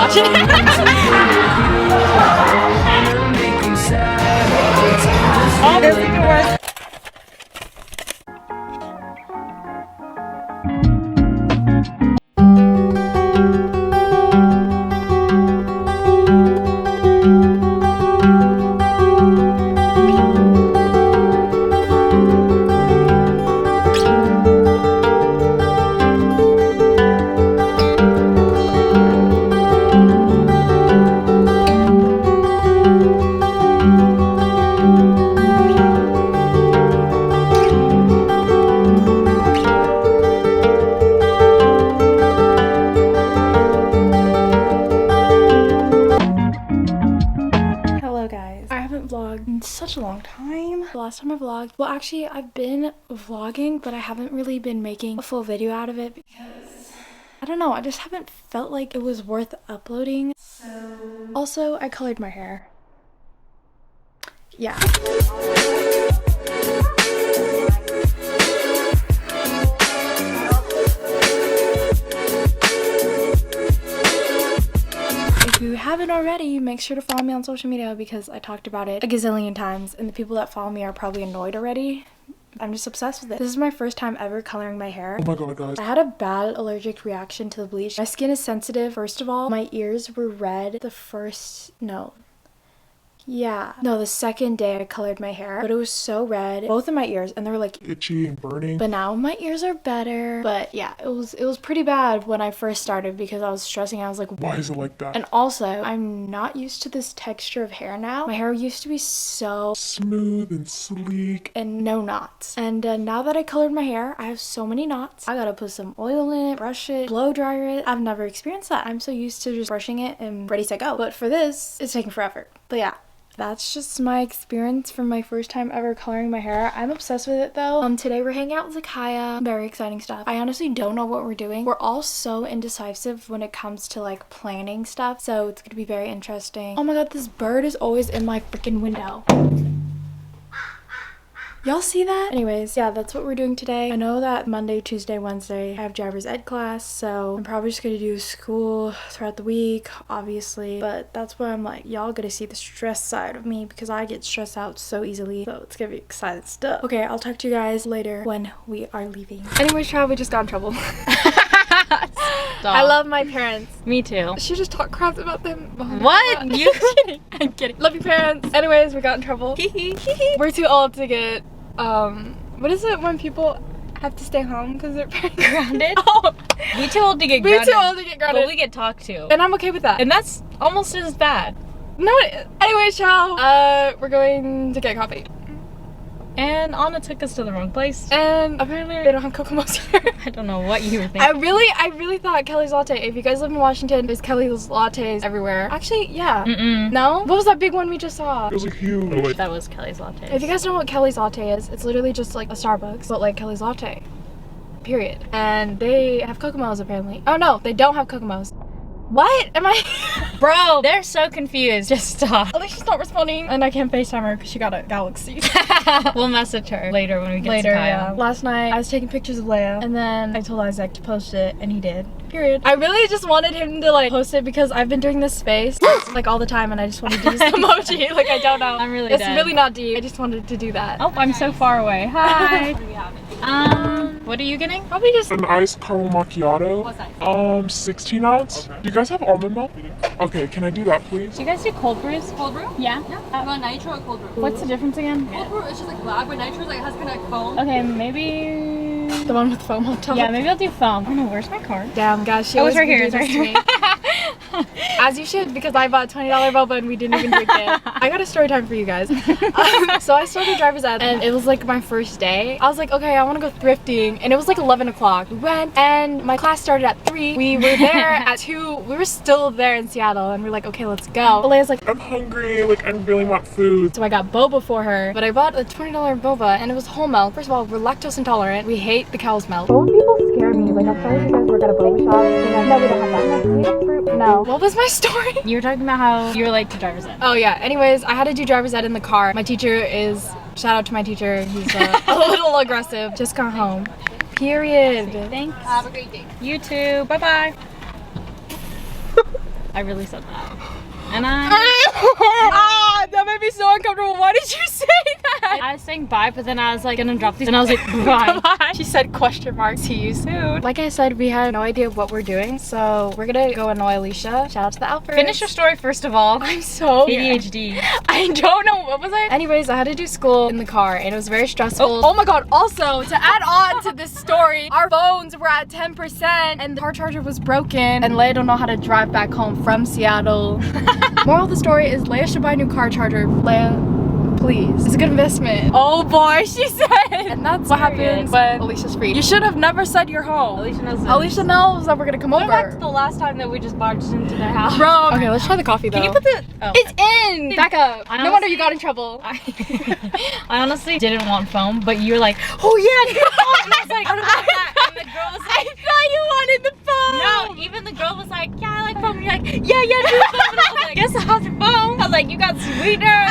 watching it. Oh, this is even worse. Such a long time. The last time I vlogged, well actually I've been vlogging, but I haven't really been making a full video out of it because I don't know, I just haven't felt like it was worth uploading. So also I colored my hair. Yeah. If you haven't already, make sure to follow me on social media because I talked about it a gazillion times and the people that follow me are probably annoyed already. I'm just obsessed with it. This is my first time ever coloring my hair. Oh my god, guys. I had a bad allergic reaction to the bleach. My skin is sensitive. First of all, my ears were red the second day I colored my hair, but it was so red, both of my ears, and they were like itchy and burning. But now my ears are better. But yeah, it was pretty bad when I first started because I was stressing. I was like, why is it like that? And also, I'm not used to this texture of hair now. My hair used to be so smooth and sleek and no knots. And now that I colored my hair, I have so many knots. I gotta put some oil in it, brush it, blow dryer it. I've never experienced that. I'm so used to just brushing it and ready to go. But for this, it's taking forever. But yeah. That's just my experience from my first time ever coloring my hair. I'm obsessed with it though. Today we're hanging out with Kaya. Very exciting stuff. I honestly don't know what we're doing. We're all so indecisive when it comes to like planning stuff. So it's gonna be very interesting. Oh my god, this bird is always in my freaking window. Y'all see that? Anyways, yeah, that's what we're doing today. I know that Monday, Tuesday, Wednesday, I have driver's ed class, so I'm probably just gonna do school throughout the week, obviously. But that's where I'm like, y'all gonna see the stress side of me because I get stressed out so easily. So it's gonna be exciting stuff. Okay, I'll talk to you guys later when we are leaving. Anyways, child, we just got in trouble. I love my parents. Me too. She just talked crap about them. Oh what? You kidding? I'm kidding. Love you, parents. Anyways, we got in trouble. We're too old to get what is it when people have to stay home because they're grounded? Oh. We too old to get grounded. We too old to get grounded. But we get talked to. And I'm okay with that. And that's almost as bad. No, anyways, child, we're going to get coffee. And Anna took us to the wrong place. And apparently they don't have Kokomo's here. I don't know what you were thinking. I really thought Kelly's Latte. If you guys live in Washington, there's Kelly's Lattes everywhere. Actually, yeah. No? What was that big one we just saw? It was like huge. Oh, that was Kelly's Latte. If you guys know what Kelly's Latte is, it's literally just like a Starbucks, but like Kelly's Latte. Period. And they have Kokomo's apparently. Oh no, they don't have Kokomo's. What? Am I? Bro, they're so confused. Just stop. At least she's not responding. And I can't FaceTime her because she got a Galaxy. We'll message her later when we get to Kaya. Yeah. Last night, I was taking pictures of Leia. And then I told Isaac to post it. And he did. Period. I really just wanted him to like post it because I've been doing this face like all the time. And I just wanted to use the emoji. Like I don't know. I'm really It's dead. Really not deep. I just wanted to do that. Oh, I'm so far away. Hi. What do we have? What are you getting? Probably just an iced caramel macchiato. What size? 16 ounce. Okay. Do you guys have almond milk? Okay, can I do that, please? Do you guys do cold brews? Cold brew? Yeah. You want nitro or cold brew? What's the difference again? Cold brew is just like black, but nitro is like has kind of like foam. Okay, maybe the one with foam on top. Yeah, maybe I'll do foam. I don't know, where's my card? Damn, guys, she always right here. It's right here. As you should, because I bought $20 boba and we didn't even drink it. I got a story time for you guys. So I started driver's ed and it was like my first day. I was like, okay, I want to go thrifting, and it was like 11 o'clock. We went and my class started at 3. We were there at 2. We were still there in Seattle and we're like, okay, let's go. Leia's like, I'm hungry, like I really want food. So I got boba for her, but I bought a $20 boba and it was whole milk. First of all, we're lactose intolerant. We hate the cow's milk. Boba people scare me. Like I thought you guys work at a boba shop. No, we don't have that. Do you have fruit? No. What was my story? You were talking about how you were late to driver's ed. Oh yeah, anyways, I had to do driver's ed in the car. My teacher is, shout out to my teacher, he's a little aggressive. Just got home. Period. Thanks. Have a great day. You too. Bye-bye. I really said that. And that made me so uncomfortable. Why did you say that? I was saying bye, but then I was like gonna drop these and I was like bye. Bye. She said question mark, see you soon. Like I said, we had no idea what we're doing, so we're gonna go annoy Alicia. Shout out to the Alfreds. Finish your story first of all. I'm so ADHD. I don't know, what was I? Anyways, I had to do school in the car and it was very stressful. Oh my god, also to add on to this story, our phones were at 10% and the car charger was broken and Leia don't know how to drive back home from Seattle. Moral of the story is Leia should buy a new car charger. Leia, please. It's a good investment. Oh boy, she said. And that's what happens when Alicia's free. You should have never said you're home. Alicia knows. Alicia knows that we're gonna come over. Back to the last time that we just barged into their house. Bro. Okay, let's try the coffee though. Can you put the... Oh, it's in! Back up. Honestly, no wonder you got in trouble. I honestly didn't want foam, but you were like, oh yeah, get foam. And I was like, what about that? And the girl was like, I thought you wanted the phone. No, even the girl was like, yeah, I like foam. And you're like, yeah, do foam. And I was like, guess I'll have the foam. I was like, you got sweeter.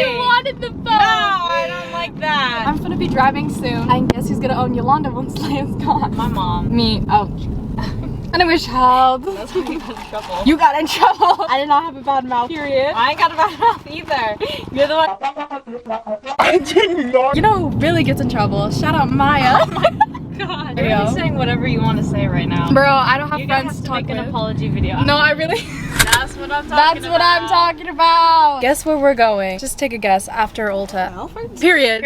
You wanted the phone. No, I don't like that. I'm gonna be driving soon. And guess who's gonna own Yolanda once Leia's gone? My mom. Me. Oh. Anyway, child. That's how you got in trouble. You got in trouble. I did not have a bad mouth, period. I ain't got a bad mouth either. You're the one. I did not. You know who really gets in trouble? Shout out Maya. Oh my god. You're really saying whatever you want to say right now. Bro, I don't have friends to to talk make with. an apology video. No, I really... That's what I'm talking about. That's what I'm talking about. Guess where we're going? Just take a guess after Ulta. Alfreds? Period.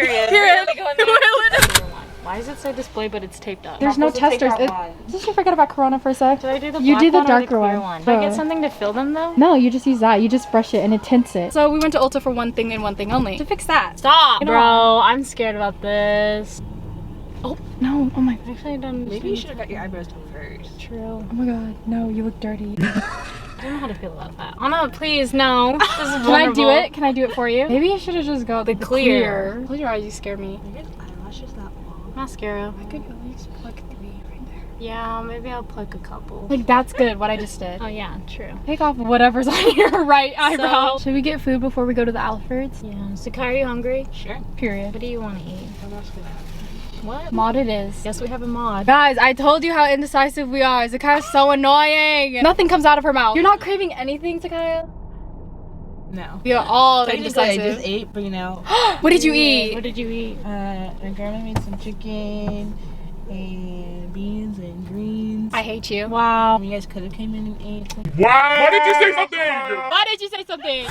Why does it say display but it's taped up? There's no testers. Did you forget about Corona for a sec? Did I do the You black did the one or darker clear one. Do I get something to fill them though? No, you just use that. You just brush it and it tints it. So we went to Ulta for one thing and one thing only. To fix that. Stop, You know bro. I'm scared about this. Oh, no. Oh my god. Actually, I don't. Maybe you should have got your eyebrows done first. True. Oh my god. No, you look dirty. I don't know how to feel about that. Anna, please, no. This is Can I do it? Can I do it for you? Maybe you should have just got the clear. Close your eyes, you scare me. Your eyelashes that long. Mascara. I could at least plug 3 right there. Yeah, maybe I'll pluck a couple. Like, that's good, what I just did. Oh yeah, true. Take off whatever's on your right eyebrow. Should we get food before we go to the Alfreds? Yeah. So, Kai, are you hungry? Sure. Period. What do you want to eat? I'm not gonna have What? Mod it is. Guess we have a mod. Guys, I told you how indecisive we are. Zakaia's so annoying. Nothing comes out of her mouth. You're not craving anything, Zakaia? No. We are all I indecisive. just ate, but you know. What did you eat? What did you eat? My grandma made some chicken and beans and greens. I hate you. Wow. You guys could have came in and ate. Why did you say something? Why did you say something?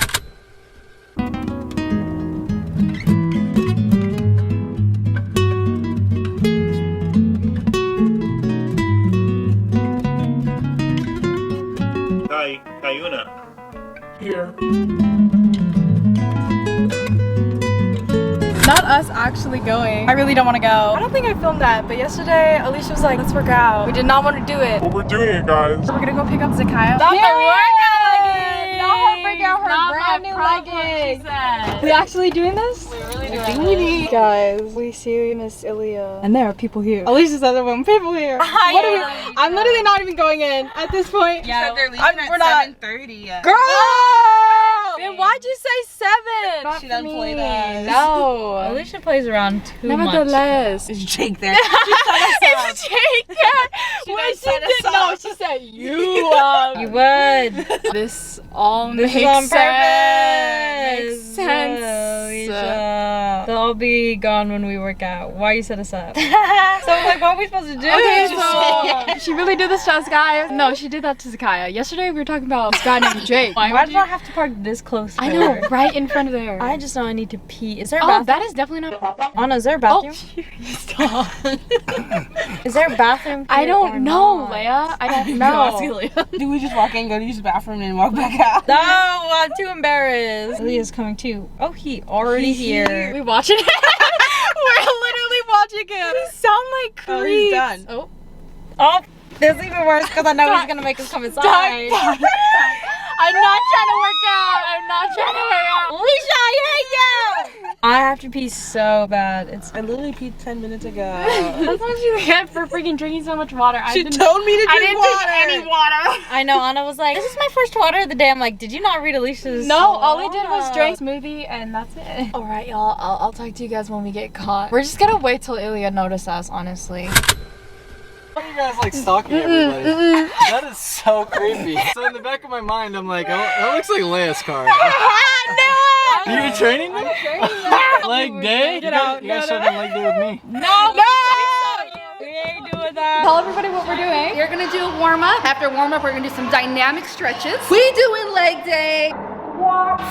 Kaiauna. Here. Not us actually going. I really don't want to go. I don't think I filmed that, but yesterday Alicia was like, let's work out. We did not want to do it. Well, we're doing it, guys. So we're gonna go pick up Zakaia. Not the workout leggings! Not her bring out her Not brand my new problem, leggings. she said. We actually doing this? We're really doing this. Guys, we see Miss Ilya. And there are people here. Alicia's other one, people here. What are we, I'm literally not even going in at this point. Yeah, They're leaving we're not- at 7:30. Girl! Then why'd you say 7? Not She for doesn't me. play that. No. Alicia plays around too Nevertheless. Is Jake there? It's Jake there. Wait, she set us did no. up. She said you. You would. This all This makes is on sense. purpose. Makes sense. Alicia. They'll all be gone when we work out. Why you set us up? So like, what are we supposed to do? Okay, so she really did this to us guys. No, she did that to Zakaia. Yesterday we were talking about this guy named Jake. Why did I have to park this close to I know, her? right in front of there. I just know I need to pee. Is there a Oh, bathroom? that is definitely not. Anna, is there a Oh, bathroom? stop. Is there a bathroom? I here or don't know, not? Leia. I don't know. Do we just walk in, go to use the bathroom, and walk back out? No, I'm too embarrassed. Leah's coming too. Oh, he already here. We watching it. We're literally watching him. We sound like creeps. Oh, he's done. Oh. Oh, this is even worse because I know he's gonna make us come inside. I'm not trying to work out. I'm not trying to work out. Alicia, I hate you! I have to pee so bad. It's I literally peed 10 minutes ago. That's what you get for freaking drinking so much water. She told me to drink I didn't water. drink any water. I know, Anna was like, this is my first water of the day. I'm like, did you not read Alicia's? No, all we did was drink smoothie and that's it. All right, y'all. I'll talk to you guys when we get caught. We're just gonna wait till Ilya notices us, honestly. Why are you guys like stalking everybody? That is so creepy. So in the back of my mind, I'm like, oh, that looks like Leia's car. No! You're training them? Leg day? Get out. You guys should have done leg day with me. No! We ain't doing that. Tell everybody what we're doing. You're gonna do a warm up. After warm up, we're gonna do some dynamic stretches. We doing leg day. Walks.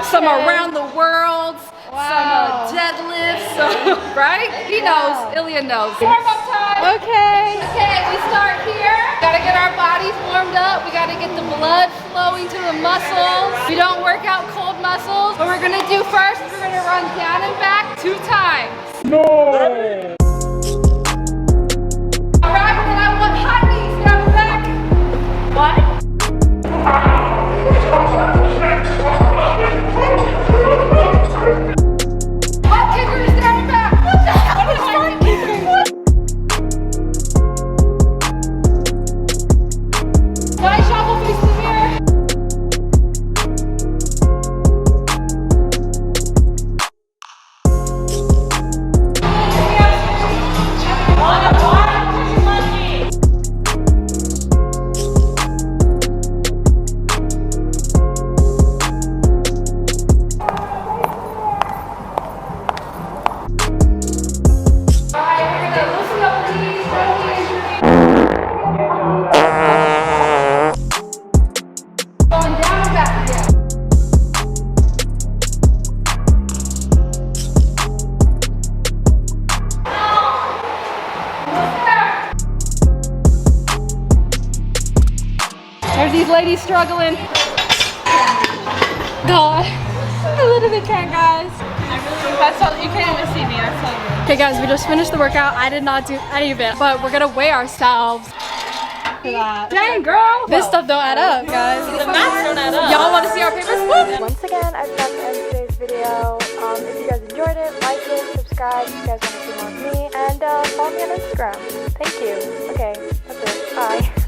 Some around the world. Wow. Some deadlifts. Some, right? He knows. Ilya knows. Warm up time. Okay. Okay, we start here. Gotta get our bodies warmed up. We gotta get the blood flowing to the muscles. We don't work out cold muscles. What we're gonna do first is we're gonna run down and back 2 times. No! Alright, then I want high knees down and back. What? Butt kickers down and back. What the hell is butt kickers? Nice shuffle face to the mirror. Going down and back again. There's these ladies struggling. God. I literally can't, guys. That's all. You can't even see me. That's all. Okay, guys, we just finished the workout. I did not do any of it, but we're gonna weigh ourselves for that. Dang, girl. This stuff don't add up, guys. The maths don't add up. Y'all want to see our papers? Woo! Once again, I've got to end today's video. If you guys enjoyed it, like it, subscribe if you guys want to see more of me, and follow me on Instagram. Thank you. Okay, that's it. Bye.